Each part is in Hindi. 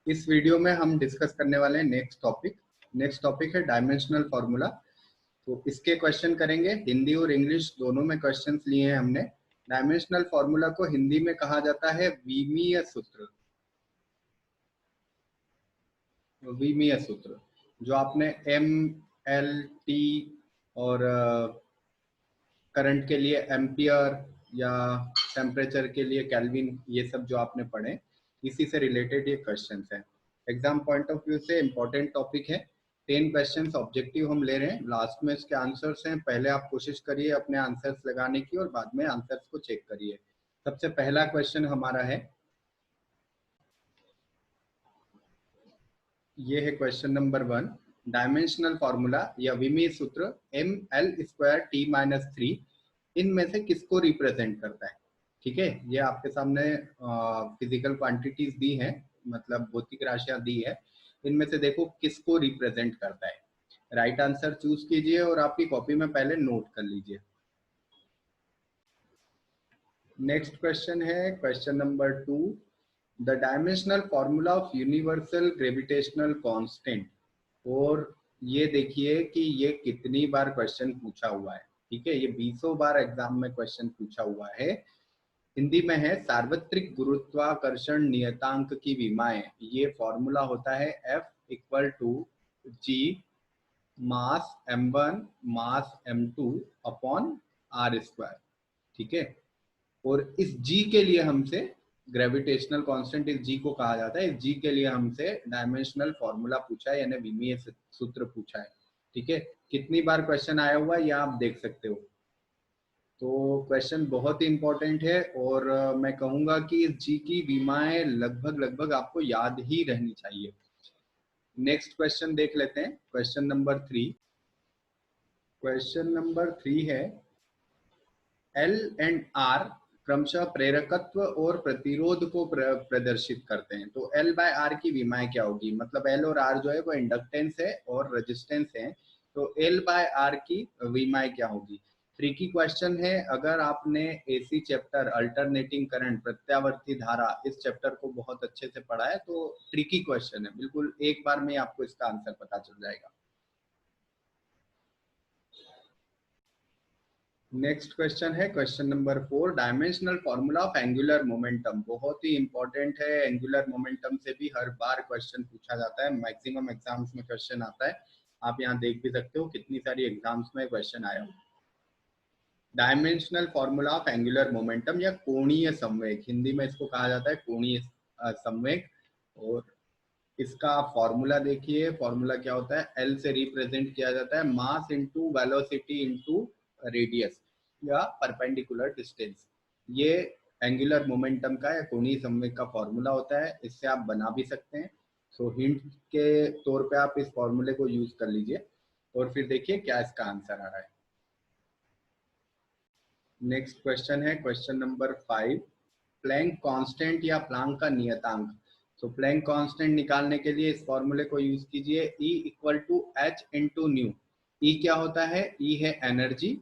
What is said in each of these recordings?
इस वीडियो में हम डिस्कस करने वाले हैं नेक्स्ट टॉपिक है डायमेंशनल फार्मूला। तो इसके क्वेश्चन करेंगे, हिंदी और इंग्लिश दोनों में क्वेश्चंस लिए हैं हमने। डायमेंशनल फार्मूला को हिंदी में कहा जाता है विमीय सूत्र। विमीय सूत्र जो आपने एम एल टी और करंट के लिए एम्पियर या टेम्परेचर के लिए केल्विन, ये सब जो आपने पढ़े, इसी से रिलेटेड ये क्वेश्चंस हैं। एग्जाम पॉइंट ऑफ व्यू से इंपॉर्टेंट टॉपिक है। 10 क्वेश्चंस ऑब्जेक्टिव हम ले रहे हैं, लास्ट में इसके आंसर्स हैं। पहले आप कोशिश करिए अपने आंसर्स लगाने की और बाद में आंसर्स को चेक करिए। सबसे पहला क्वेश्चन हमारा है, ये है क्वेश्चन नंबर 1। डायमेंशनल फार्मूला या विमीय सूत्र ml²t-3 इनमें से किसको रिप्रेजेंट करता है? ठीक है, ये आपके सामने फिजिकल क्वांटिटीज दी हैं, मतलब भौतिक राशियां दी है। इनमें से देखो किसको रिप्रेजेंट करता है। राइट आंसर चूज कीजिए और आपकी कॉपी में पहले नोट कर लीजिए। नेक्स्ट क्वेश्चन है question number 2, the dimensional formula of universal gravitational constant. और ये देखिए कि ये कितनी बार क्वेश्चन पूछा हुआ है। ठीक है, ये 20 बार एग्जाम में क्वेश्चन पूछा हुआ है। हिंदी में है, सार्वत्रिक गुरुत्वाकर्षण नियतांक की विमाएं। ये फॉर्मूला होता है F=g मास m1 मास m2 अपॉन r²। ठीक है, और इस g के लिए हमसे ग्रेविटेशनल कांस्टेंट, इस g को कहा जाता है, इस g के लिए हमसे डायमेंशनल फॉर्मूला पूछा है, यानी विमीय सूत्र पूछा है। ठीक है, कितनी बार क्वेश्चन आया हुआ है ये आप देख सकते हो। तो क्वेश्चन बहुत ही इंपॉर्टेंट है और मैं कहूंगा कि इस जी की विमाएं लगभग आपको याद ही रहनी चाहिए। नेक्स्ट क्वेश्चन देख लेते हैं, क्वेश्चन नंबर 3। क्वेश्चन नंबर 3 है, एल एंड आर क्रमशः प्रेरकत्व और प्रतिरोध को प्रदर्शित करते हैं। तो एल बाय आर की विमाएं क्या होगी? मतलब एल और आर जो है वो इंडक्टेंस है और रेजिस्टेंस है, तो एल बाय आर की विमाएं क्या होगी? ट्रिकी क्वेश्चन है। अगर आपने एसी चैप्टर अल्टरनेटिंग करंट, प्रत्यावर्ती धारा, इस चैप्टर को बहुत अच्छे से पढ़ा है तो ट्रिकी क्वेश्चन है, बिल्कुल एक बार में आपको इसका आंसर पता चल जाएगा। नेक्स्ट क्वेश्चन है question number 4, dimensional formula of angular momentum. बहुत ही इंपॉर्टेंट है, एंगुलर मोमेंटम से भी हर बार क्वेश्चन पूछा जाता है, मैक्सिमम एग्जाम्स में क्वेश्चन आता है। आप यहाँ देख भी सकते हो कितनी सारी एग्जाम्स में क्वेश्चन आया हो। Dimensional formula of angular momentum या कोणीय संवेग, हिंदी में इसको कहा जाता है कोणीय संवेग। और इसका फॉर्मूला देखिए, फॉर्मूला क्या होता है? एल से रिप्रेजेंट किया जाता है mass into velocity into radius या परपेंडिकुलर डिस्टेंस। ये एंगुलर मोमेंटम का या कोणीय संवेग का फॉर्मूला होता है, इससे आप बना भी सकते हैं। सो हिंट के तौर पे आप इस फॉर्मूले को यूज कर लीजिए और फिर देखिए क्या इसका आंसर आ रहा है। नेक्स्ट क्वेश्चन है क्वेश्चन नंबर 5, प्लैंक कांस्टेंट या प्लैंक का नियतांक। तो प्लैंक कांस्टेंट निकालने के लिए इस फॉर्मूले को यूज कीजिए, E=h इंटू न्यू। ई क्या होता है? ई है एनर्जी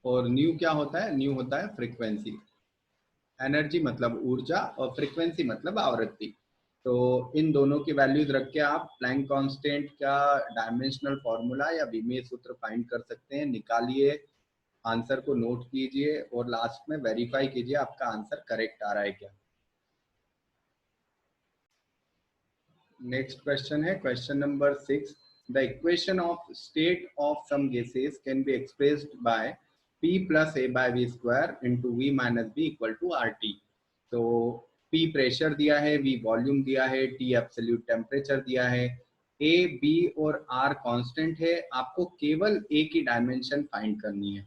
और न्यू क्या होता है? न्यू होता है फ्रीक्वेंसी। एनर्जी मतलब ऊर्जा और फ्रीक्वेंसी मतलब आवृत्ति। तो इन दोनों की वैल्यूज रख के आप प्लैंक कांस्टेंट का डायमेंशनल फॉर्मूला या विमीय सूत्र फाइंड कर सकते हैं। निकालिए, आंसर को नोट कीजिए और लास्ट में वेरीफाई कीजिए आपका आंसर करेक्ट आ रहा है क्या। नेक्स्ट क्वेश्चन है question number 6, the equation of state of some gases can be expressed by P plus A by V square into V minus B equal to RT। तो P प्रेशर दिया है, V वॉल्यूम दिया है, T एब्सोल्यूट टेम्परेचर दिया है, A, B और R कांस्टेंट है। आपको केवल A की डायमेंशन फाइंड करनी है।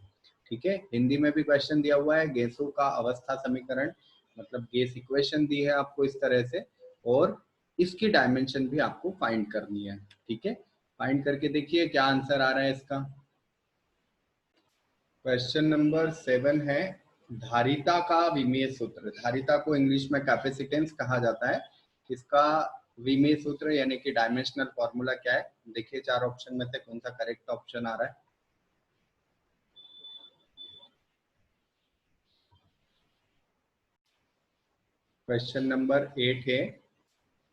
ठीक है, हिंदी में भी क्वेश्चन दिया हुआ है, गैसों का अवस्था समीकरण, मतलब गैस इक्वेशन दी है आपको इस तरह से, और इसकी डायमेंशन भी आपको फाइंड करनी है। ठीक है, फाइंड करके देखिए क्या आंसर आ रहा है इसका। क्वेश्चन नंबर 7 है, धारिता का विमीय सूत्र। धारिता को इंग्लिश में कैपेसिटेंस कहा जाता है। इसका विमीय सूत्र यानी कि डायमेंशनल फॉर्मूला क्या है? देखिए चार ऑप्शन में से कौन सा करेक्ट ऑप्शन आ रहा है। क्वेश्चन नंबर 8 है,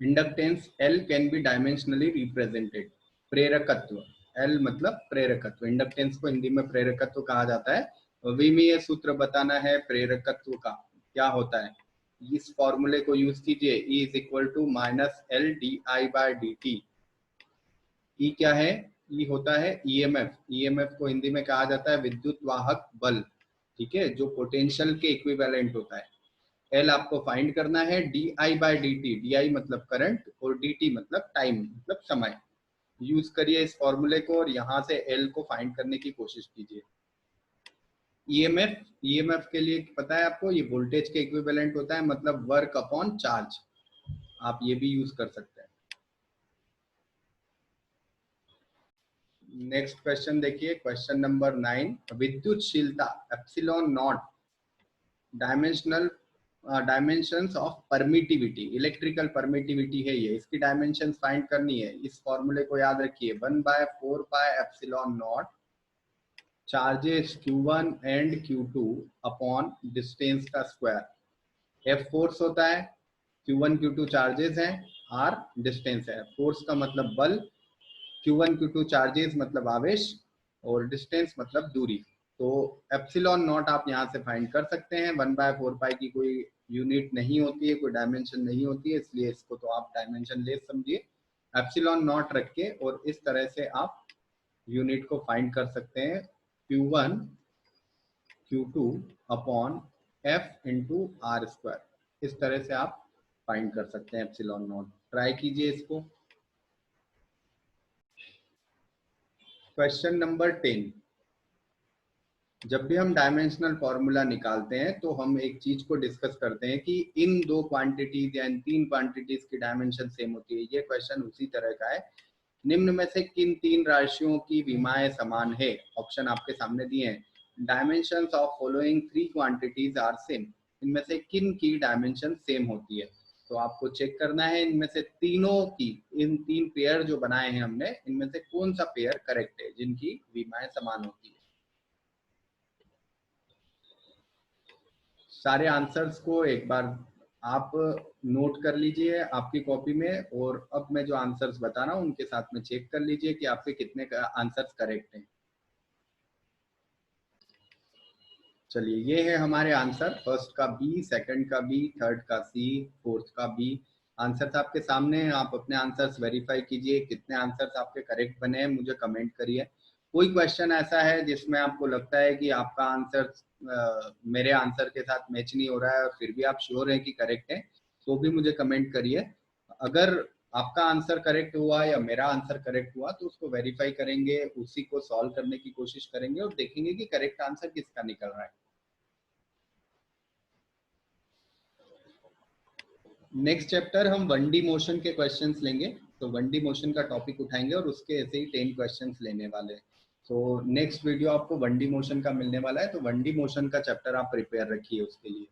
inductance L can be dimensionally represented. प्रेरकत्व, L मतलब प्रेरकत्व, इंडक्टेंस को हिंदी में प्रेरकत्व कहा जाता है। अभी में ये सूत्र बताना है प्रेरकत्व का क्या होता है। इस फॉर्मूले को यूज कीजिए, E is equal to minus L D I by D T. E क्या है? ई होता है ईएमएफ। ईएमएफ को हिंदी में कहा जाता है विद्युत वाहक बल, ठीक है, जो पोटेंशियल के इक्विवेलेंट होता है। एल आपको फाइंड करना है d I by D t. D i मतलब करंट और डी टी मतलब टाइम, मतलब समय। यूज करिए इस फॉर्मूले को और यहाँ से एल को फाइंड करने की कोशिश कीजिए। ईएमएफ, ईएमएफ के लिए पता है आपको, ये वोल्टेज के इक्विवेलेंट होता है, मतलब वर्क अपॉन चार्ज। आप ये भी यूज कर सकते हैं। नेक्स्ट क्वेश्चन देखिए, क्वेश्चन नंबर 9, विद्युतशीलता epsilon not dimensional dimensions of permittivity. Electrical permittivity है ये, इसकी डायमेंशंस फाइंड करनी है। इस फॉर्मूले को याद रखिए, 1/4 pi epsilon not charges Q1 and Q2 upon distance का स्क्वायर। F फोर्स होता है, Q1 Q2 चार्जेस हैं, R डिस्टेंस है। फोर्स का मतलब बल, Q1 Q2 चार्जेस मतलब आवेश और डिस्टेंस मतलब दूरी। तो एप्सिलॉन नॉट आप यहाँ से फाइंड कर सकते हैं। 1/4 पाई की कोई यूनिट नहीं होती है, कोई डायमेंशन नहीं होती है, इसलिए इसको तो आप डायमेंशन लेस समझिए। एप्सिलॉन नॉट रख के और इस तरह से आप यूनिट को फाइंड कर सकते हैं, Q1 Q2 upon F into r square. इस तरह से आप फाइंड कर सकते हैं एप्सिलॉन नॉट। ट्राई कीजिए इसको। क्वेश्चन नंबर 10, जब भी हम डायमेंशनल फॉर्मूला निकालते हैं तो हम एक चीज को डिस्कस करते हैं कि इन दो क्वांटिटीज या इन तीन क्वांटिटीज की डायमेंशन सेम होती है। ये क्वेश्चन उसी तरह का है। निम्न में से किन तीन राशियों की विमाएं समान है? ऑप्शन आपके सामने दिए हैं। Dimensions of following three quantities are same. इनमें से किन की डायमेंशन सेम होती है? तो आपको चेक करना है इनमें से तीनों की, इन तीन पेयर जो बनाए हैं हमने, इनमें से कौन सा पेयर करेक्ट है जिनकी विमाएं समान होती है। सारे आंसर्स को एक बार आप नोट कर लीजिए आपकी कॉपी में, और अब मैं जो आंसर्स बता रहा हूँ उनके साथ में चेक कर लीजिए कि आपके कितने आंसर्स करेक्ट हैं। चलिए, ये है हमारे आंसर। फर्स्ट का बी, सेकंड का बी, थर्ड का सी, फोर्थ का बी। आंसर्स आपके सामने हैं, आप अपने आंसर्स वेरीफाई कीजिए। कितने आंसर्स आपके करेक्ट बने हैं मुझे कमेंट करिए। कोई क्वेश्चन ऐसा है जिसमें आपको लगता है कि आपका आंसर मेरे आंसर के साथ मैच नहीं हो रहा है और फिर भी आप श्योर हैं कि करेक्ट है, तो भी मुझे कमेंट करिए। अगर आपका आंसर करेक्ट हुआ या मेरा आंसर करेक्ट हुआ तो उसको वेरीफाई करेंगे, उसी को सॉल्व करने की कोशिश करेंगे और देखेंगे कि करेक्ट आंसर किसका निकल रहा है। नेक्स्ट चैप्टर हम 1D मोशन के क्वेश्चंस लेंगे, तो 1D मोशन का टॉपिक उठाएंगे और उसके ऐसे ही 10 क्वेश्चंस लेने वाले हैं। तो नेक्स्ट वीडियो आपको 1D मोशन का मिलने वाला है, तो 1D मोशन का चैप्टर आप प्रिपेयर रखिए उसके लिए।